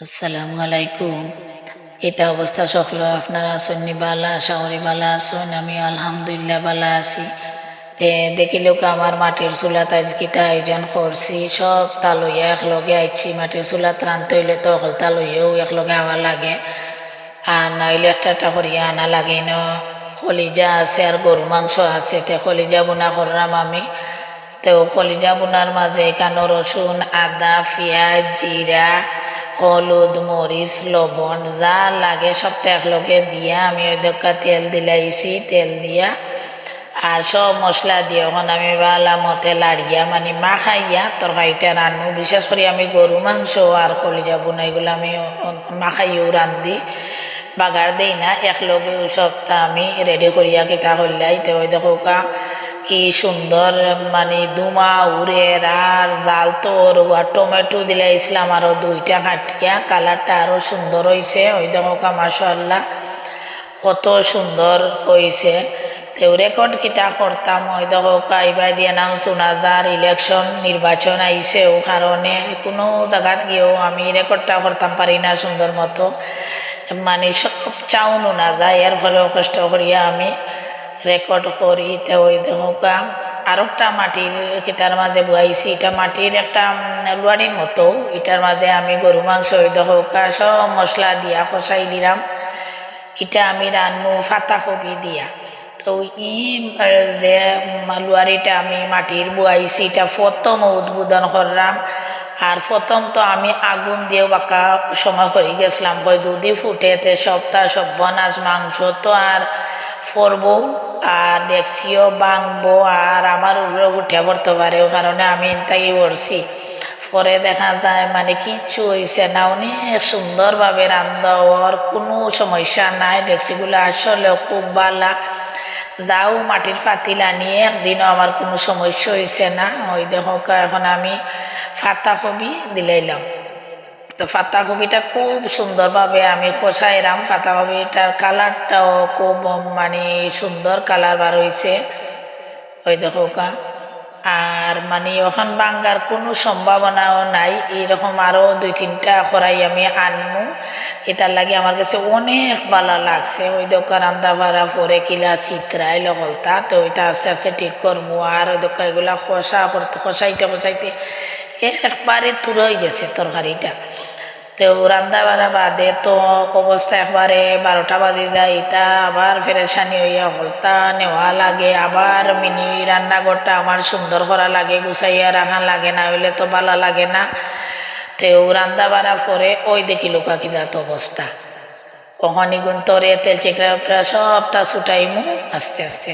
আসসালামু আলাইকুম। কিতা অবস্থা সকল আপনারা আছেন বালা? আশা করি বালা আছেন। আমি আলহামদুলিল্লাহ বালা আছি। দেখিলেও আমার মাটির চুলাত আজ কিতা আয়োজন করছি, সব তালইয়া একলগে আইছি। মাটির চুলাত রানতে হইলে তো অকল তালইয়াও একলগে আওয়া লাগে, আর নাইলে একটা করিয়া আনা লাগে। কলিজা আছে আর গরু মাংস আছে, কলিজা বোনা করলাম আমি। তো কলিজা বোনার মাঝে এখানে রসুন, আদা, পেঁয়াজ, জিরা, হলুদ, মরিচ, লবণ যা লাগে সব একলগে দিয়া আমি ওই দোকা তেল দিলাইছি। তেল দিয়া আর সব মশলা দিয়ে ওখানে আমি ভালো মতে লাড়িয়া মানে মাখাইয়া তরকারিটা রান্নু। বিশেষ করে আমি গরু মাংস আর কলিজা বোনা এগুলো আমি মাখাইও রান্ধি, বাগার দেই না। একলগে সবটা আমি রেডি করিয়া কেটা করলাই। তো ওই দেখো কি সুন্দর মানে দুমা উড়ে আর জাল তো আর টমেটো দিলাইছিলাম আরো দুইটা কাটিয়া, কালারটা আরো সুন্দর হয়েছে। ওই দেখো মাশাআল্লাহ কত সুন্দর হয়েছে। তো রেকর্ড কিতা করতাম ওই দেখো এবার দিয়ে নাম সুনাজার ইলেকশন নির্বাচন আইছে, ও কারণে কোনো জায়গাত গিয়েও আমি রেকর্ডটা করতাম পারি না সুন্দর মতো, মানে সব চাউনো না যায়। এর ফলে কষ্ট করিয়া আমি রেকর্ড করি। তো ওই দেখা আর একটা মাটির কিতার মাঝে বুয়াইছি, এটা মাটির একটা লুয়ারির মতো। এটার মাঝে আমি গরু মাংস ওই দেখা সব মশলা দিয়া কষাই দিলাম। এটা আমি রান্নু পাতাকপি দিয়া। তো যে লুয়ারিটা আমি মাটির বুয়াইছি, এটা প্রথম উদ্বোধন করলাম। আর প্রথম তো আমি আগুন দিয়েও বাঁকা সময় করে গেছিলাম, কই যদি ফুটেতে সপ্তাহ সব বনাস মাংস তো আর ফরবো আর ডেক্সিও বাংবো আর আমার উপরে উঠে পড়তে পারে, ও কারণে আমি তাই করছি। পরে দেখা যায় মানে কিচ্ছু হয়েছে না, অনেক সুন্দরভাবে রান্না হওয়ার কোনো সমস্যা নাই। ডেক্সিগুলো আসলেও খুব ভালো, যাও মাটির পাতিল আনিয়ে একদিনও আমার কোনো সমস্যা হয়েছে না। ওই দেখো এখন আমি পাতাকপি দিলাইলাম। তো পাতাকপিটা খুব সুন্দরভাবে আমি কষাইলাম। পাতাকপিটার কালারটাও খুব মানে সুন্দর কালার বার হয়েছে। ওই দেখো আর মানে এখন বাঙ্গার কোনো সম্ভাবনাও নাই। এইরকম আরও দুই তিনটা করাই আমি আনমু, এটার লাগে আমার কাছে অনেক ভালো লাগছে। ওই দোকান রান্দা ভাড়া পরে কিলা চিত্রাই লগলতা, তো ওইটা আস্তে আস্তে ঠিক করবো। আর ওই দোকান এগুলা কষাইতে কষাইতে একবারে তুর হয়ে গেছে তরকারিটা। তো রান্দা বাড়া বাদে তো অবস্থা একবারে 12টা বাজে যায়। এটা আবার ফেরেশানি হইয়া হলতা নেওয়া লাগে, আবার মিনি রান্নাঘরটা আমার সুন্দর করা লাগে, গুছাইয়া রাখা লাগে, না হইলে তো ভালো লাগে না। তো রান্দা বাড়া পরে ওই দেখি লোকা কি যাত অবস্থা, কখনই গুণ তরে তেল চিকড়া সবটা ছুটাইমু আস্তে আস্তে।